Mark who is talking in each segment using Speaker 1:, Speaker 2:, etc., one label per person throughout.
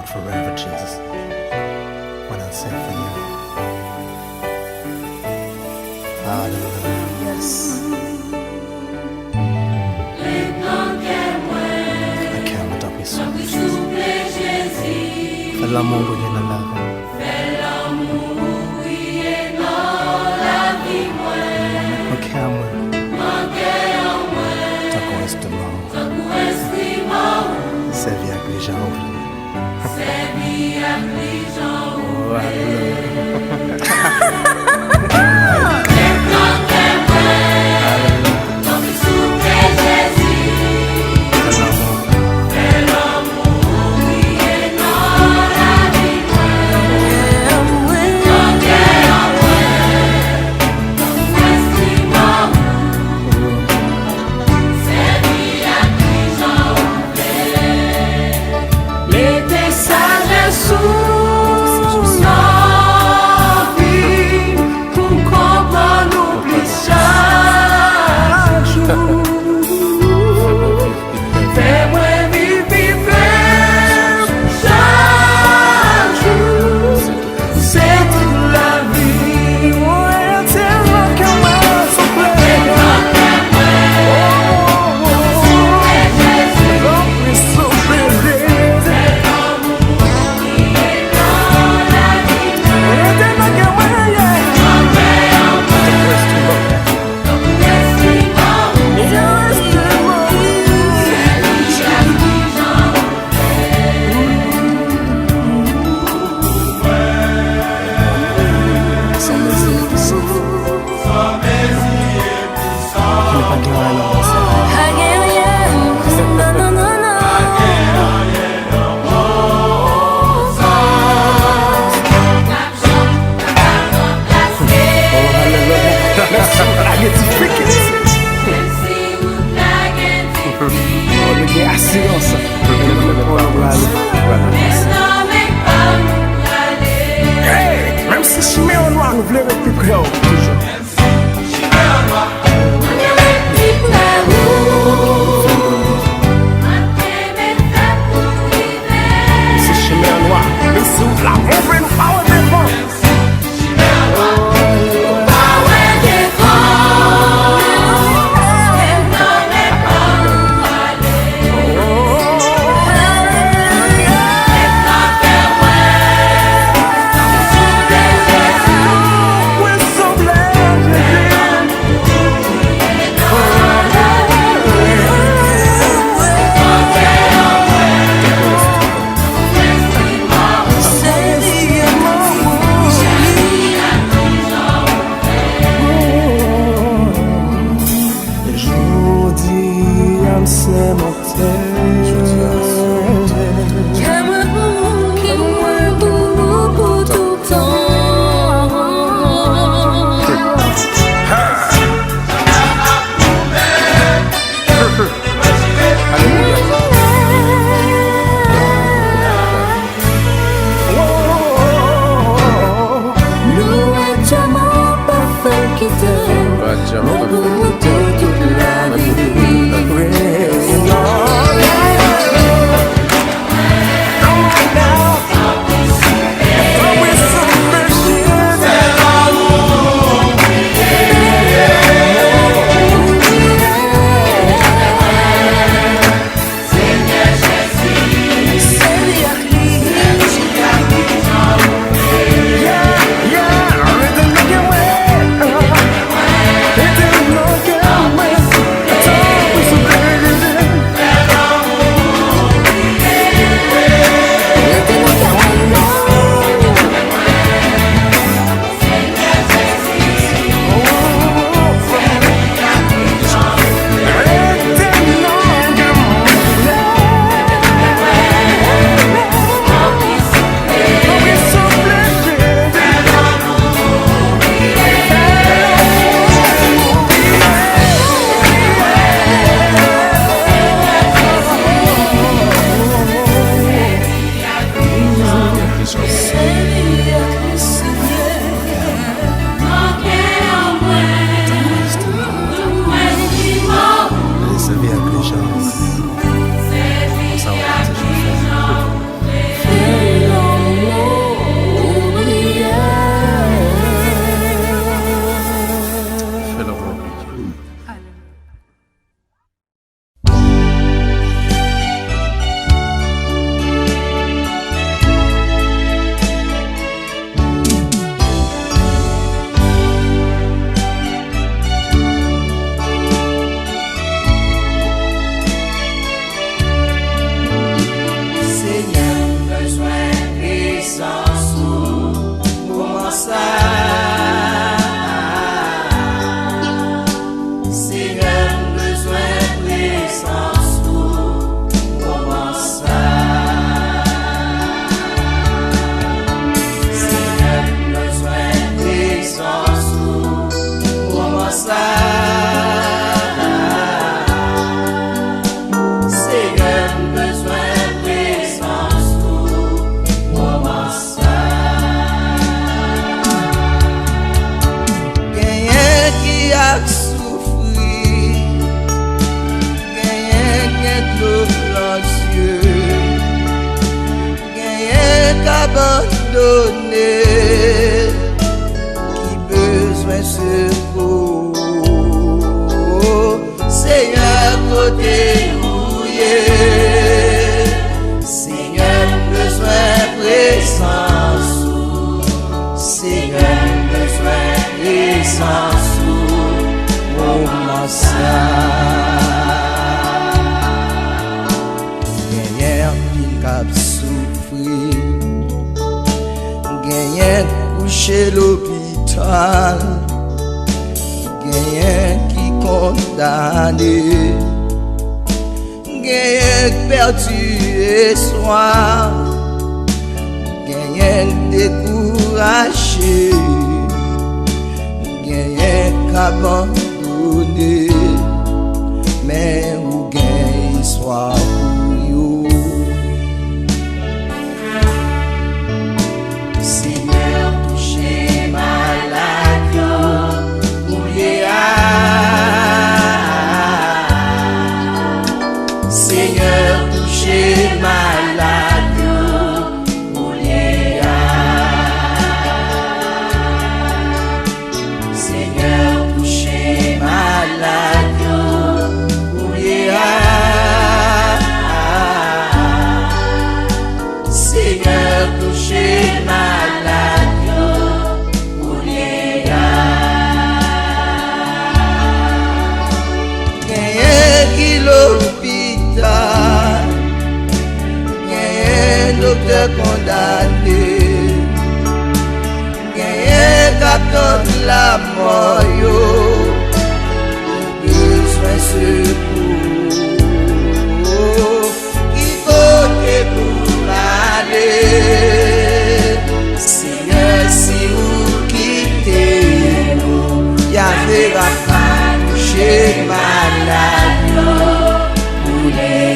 Speaker 1: forever, Jesus. When I say for you. Hallelujah. Yes. I can't but up isso. Fais l'amour pour qu'il y ait la vie. Ok, amor. Tá com estimão. Serve a que já ouvi. Oh, aleluia. Même si je mets en noir, nous voulons être plus clair toujours. Si je mets en noir, mais si vous la ouvrez, nous pas au défense. Toute la vie.
Speaker 2: gen de l'ancieux, gen qu'abandonné, qui besoin secours. Seigneur, côté mouillé, Seigneur, besoin présence. Seigneur, besoin présence. Moment ça. Gagnant qui cap souffrir, gagnant couché l'hôpital, gagnant qui condamné, gagnant perdu espoir, gagnant découragé, gagnant qu'abandonné, mais où gagne soit pour you. Seigneur, touchez malade, oubliez. Seigneur, touchez malade, oubliez. Seigneur, touchez malade, oubliez. Seigneur, touchez malade, oubliez. Qui l'hôpital, docteur condamné, capteur de la mort, besoin secours, qui côté pour aller. Seigneur, si vous quittez nous, y'avait la femme chez malade, pour les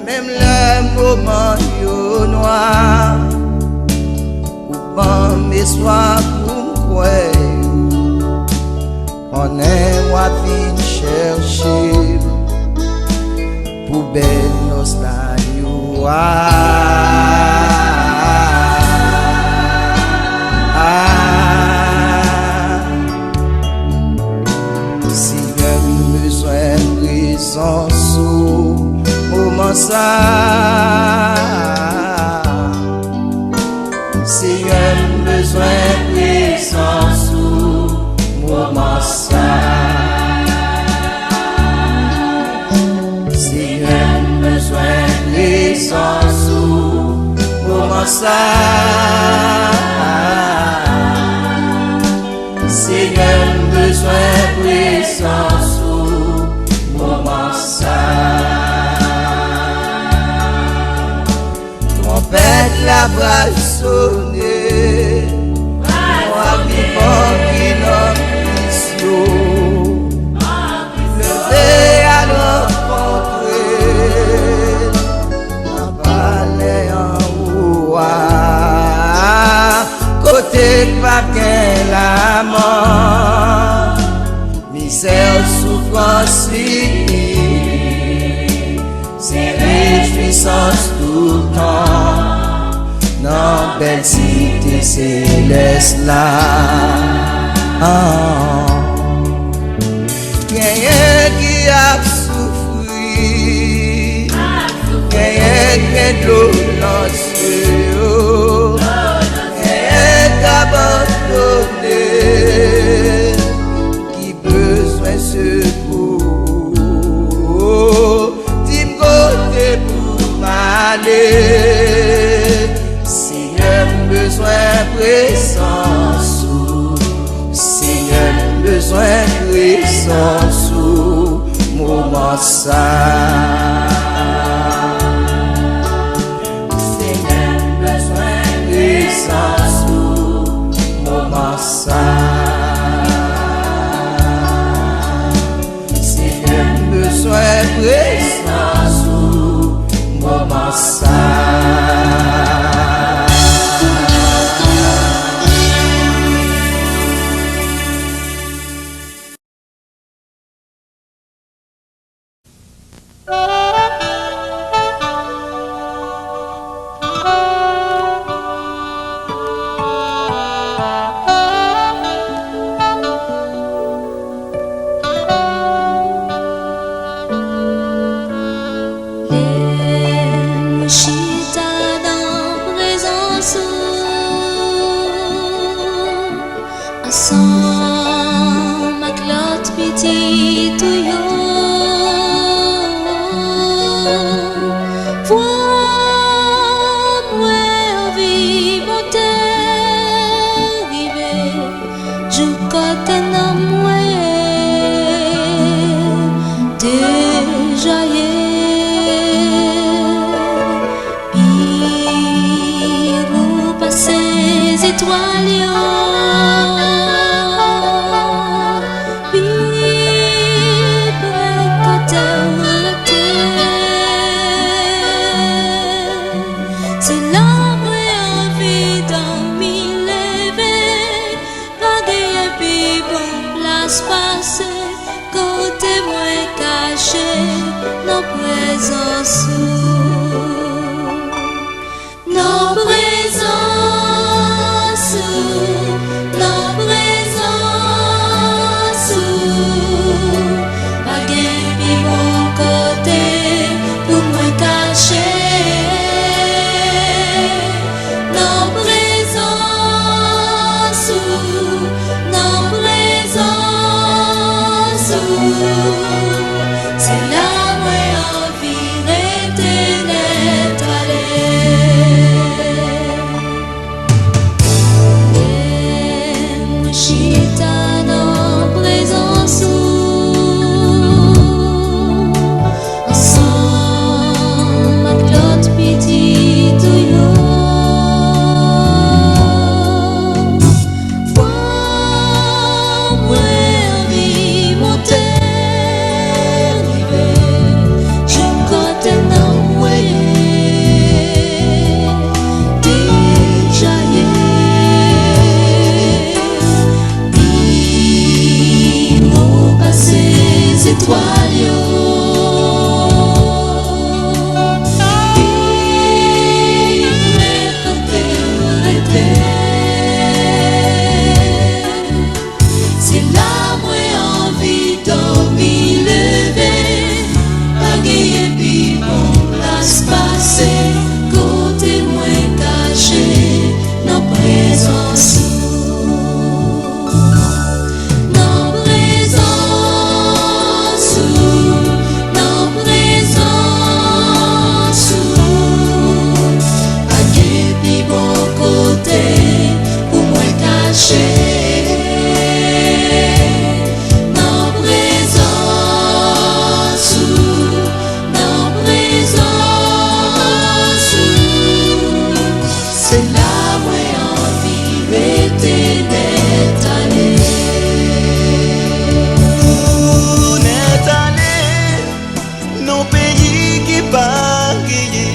Speaker 2: même le moment yo noir, ou ban mes soirs pour m'croire, on est moi vin chercher, pour belle nostalgie. Si j'ai besoin de présence au moment ça, si j'ai besoin de présence au moment ça, si j'ai besoin de présence au moment ça, si j'ai besoin de présence au moment ça. Trompette la braille sonnée, moi vivant qui nomme mission, levé à rencontrer, la vallée en haut, côté paquet la mort, misère, souffrance, c'est réjouissance tout le temps, dans belle cité céleste là. Quelqu'un qui a souffert, quelqu'un qui a de l'eau dans les yeux, quelqu'un qui a abandonné, qui besoin de secours. Dis-moi côté Pays qui pas guéri.